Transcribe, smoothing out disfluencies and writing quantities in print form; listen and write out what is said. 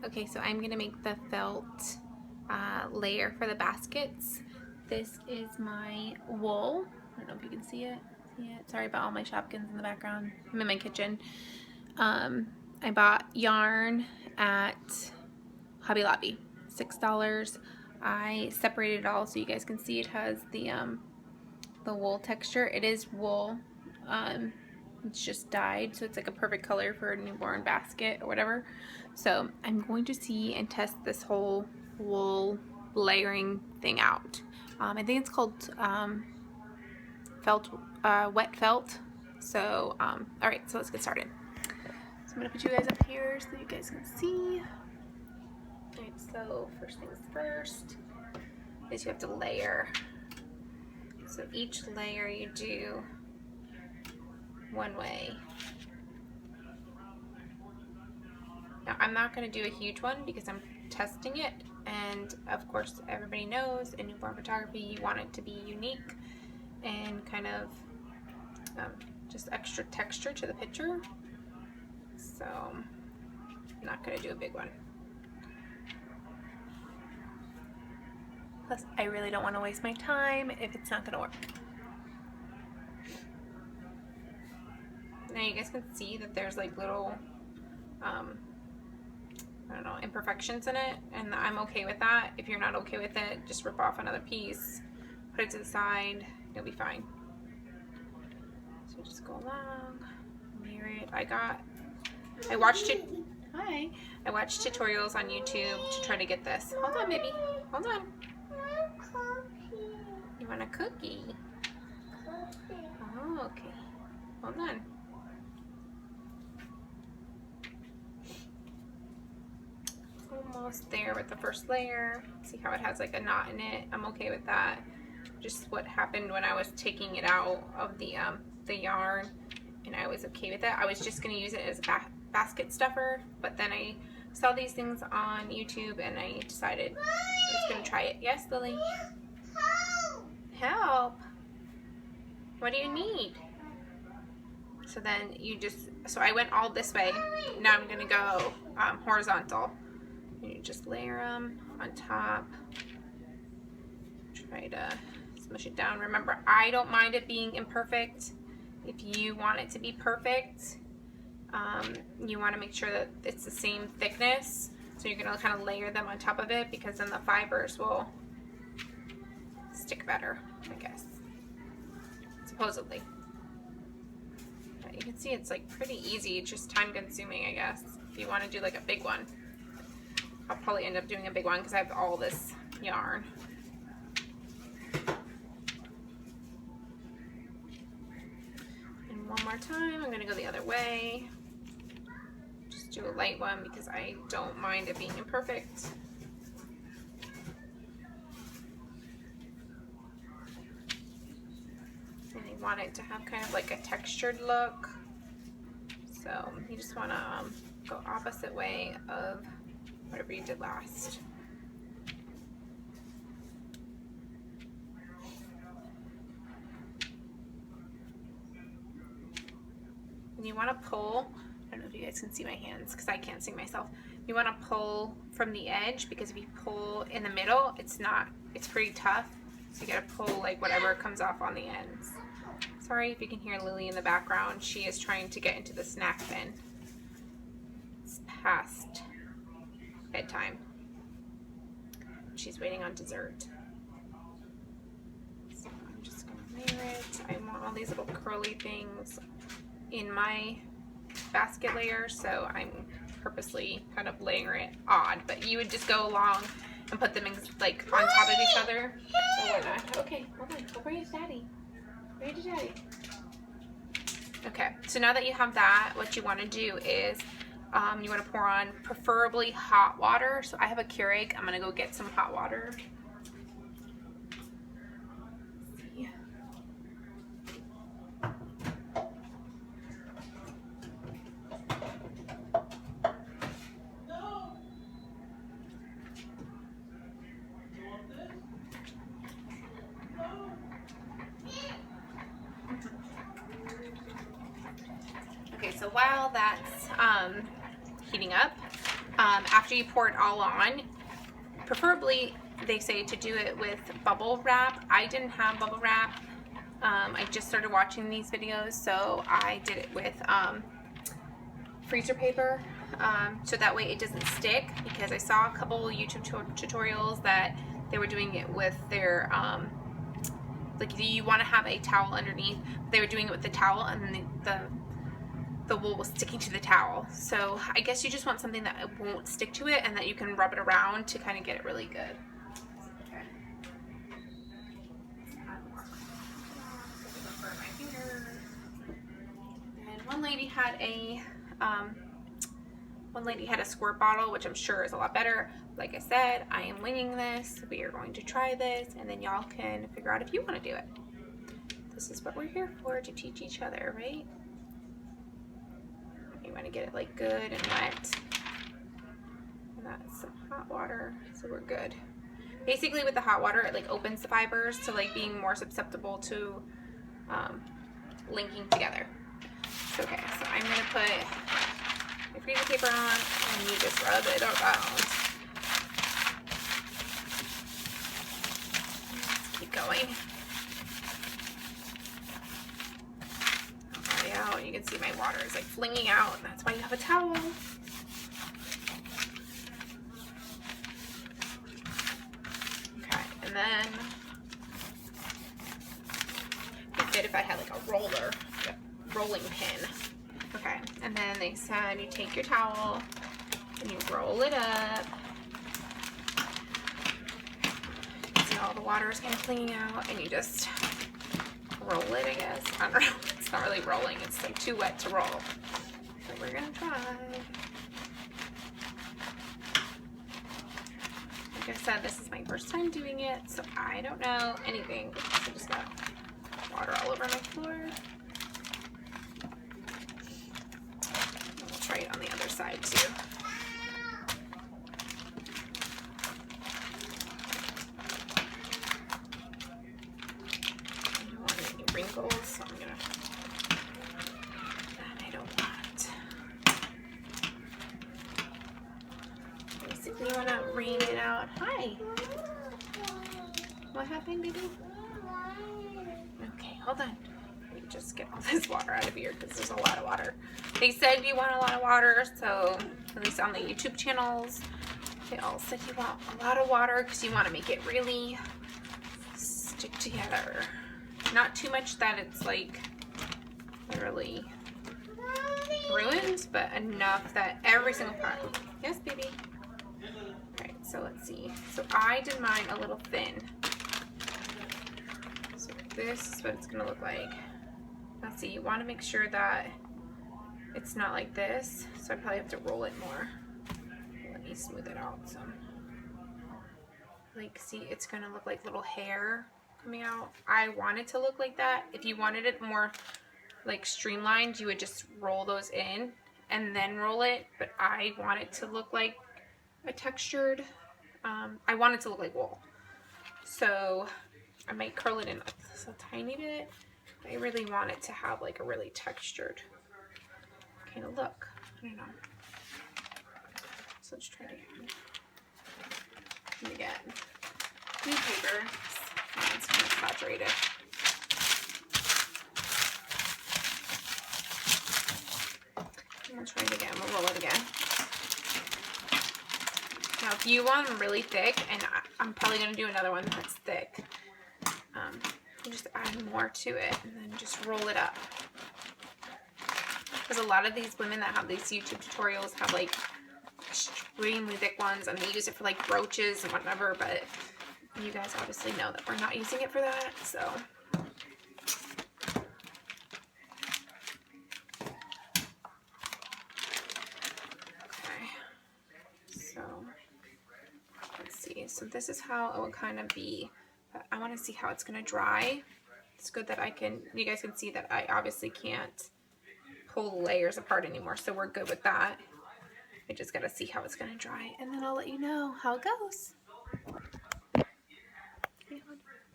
Okay, so I'm gonna make the felt layer for the baskets. This is my wool. I don't know if you can see it. Sorry about all my Shopkins in the background. I'm in my kitchen. I bought yarn at Hobby Lobby, $6. I separated it all so you guys can see it has the wool texture. It is wool. It's just dyed, so it's like a perfect color for a newborn basket or whatever. So I'm going to see and test this whole wool layering thing out. I think it's called wet felt. So all right, so let's get started. So I'm gonna put you guys up here so you guys can see. All right, so first things first is you have to layer. So each layer you do one way. Now I'm not going to do a huge one because I'm testing it, and of course everybody knows in newborn photography you want it to be unique and kind of just extra texture to the picture. So I'm not going to do a big one. Plus I really don't want to waste my time if it's not going to work. Now you guys can see that there's like little I don't know, imperfections in it, and I'm okay with that. If you're not okay with it, just rip off another piece, put it to the side, you'll be fine. So just go along, mirror it. I watched tutorials on YouTube to try to get this. Hold on, baby. Hold on. You want a cookie? Oh, okay. Hold on. Almost there with the first layer. See how it has like a knot in it? I'm okay with that. Just what happened when I was taking it out of the yarn, and I was okay with it. I was just going to use it as a basket stuffer, but then I saw these things on YouTube and I decided I was going to try it. Yes, Lily? Help! What do you need? So then so I went all this way. Now I'm going to go horizontal. You just layer them on top. Try to smush it down. Remember, I don't mind it being imperfect. If you want it to be perfect, you want to make sure that it's the same thickness. So you're going to kind of layer them on top of it, because then the fibers will stick better, I guess. Supposedly. But you can see it's like pretty easy. It's just time consuming, I guess, if you want to do like a big one. I'll probably end up doing a big one because I have all this yarn. And one more time, I'm going to go the other way. Just do a light one because I don't mind it being imperfect. And I want it to have kind of like a textured look. So you just want to go opposite way of whatever you did last. And you want to pull, I don't know if you guys can see my hands because I can't see myself. You want to pull from the edge, because if you pull in the middle, it's pretty tough. So you got to pull like whatever comes off on the ends. Sorry if you can hear Lily in the background. She is trying to get into the snack bin. It's past bedtime. She's waiting on dessert. So I'm just going to layer it. I want all these little curly things in my basket layer, so I'm purposely kind of layering it odd. But you would just go along and put them in like on top of each other or whatnot. Okay, hold on. Go bring it to Daddy. Bring it to Daddy. Okay, so now that you have that, what you want to do is you want to pour on preferably hot water. So I have a Keurig. I'm going to go get some hot water. Okay, so while that's heating up, after you pour it all on, preferably they say to do it with bubble wrap. I didn't have bubble wrap. I just started watching these videos, so I did it with freezer paper, so that way it doesn't stick, because I saw a couple YouTube tutorials that they were doing it with their like you want to have a towel underneath, but they were doing it with the towel and then the wool was sticking to the towel. So I guess you just want something that it won't stick to it and that you can rub it around to kind of get it really good. Okay. And one lady had a squirt bottle, which I'm sure is a lot better. Like I said, I am winging this. We are going to try this, and then y'all can figure out if you want to do it. This is what we're here for, to teach each other, right? You want to get it like good and wet. And that's some hot water, so we're good. Basically with the hot water, it like opens the fibers to like being more susceptible to linking together. So, okay, so I'm gonna put my freezer paper on and you just rub it around. Let's keep going. Out. You can see my water is like flinging out. That's why you have a towel. Okay, and then it'd be good if I had like a roller, rolling pin. Okay, and then they said you take your towel and you roll it up. See all the water is kind of flinging out, and you just roll it, I guess. I don't know. It's not really rolling. It's like too wet to roll. So we're gonna try. Like I said, this is my first time doing it, so I don't know anything. I just got water all over my floor. And we'll try it on the other side too. I don't want any wrinkles, so I'm gonna. You want to ream it out. Hi. What happened, baby? Okay, hold on. Let me just get all this water out of here because there's a lot of water. They said you want a lot of water, so at least on the YouTube channels, they all said you want a lot of water because you want to make it really stick together. Not too much that it's like literally ruined, but enough that every single part. Yes, baby. So let's see. So I did mine a little thin. So this is what it's gonna look like. Let's see, you wanna make sure that it's not like this. So I probably have to roll it more. Let me smooth it out some. Like, see, it's gonna look like little hair coming out. I want it to look like that. If you wanted it more like streamlined, you would just roll those in and then roll it. But I want it to look like a textured, I want it to look like wool. So I might curl it in just a tiny bit. I really want it to have like a really textured kind of look. I don't know. So let's try it again. And again, new paper. It's kind of saturated. And we'll try it again. We'll roll it again. Now, if you want them really thick, and I'm probably going to do another one that's thick, you just add more to it and then just roll it up. Because a lot of these women that have these YouTube tutorials have like extremely thick ones, and they use it for like brooches and whatever, but you guys obviously know that we're not using it for that, so. So this is how it would kind of be, but I want to see how it's going to dry. It's good that you guys can see that I obviously can't pull the layers apart anymore, so we're good with that. I just got to see how it's going to dry, and then I'll let you know how it goes.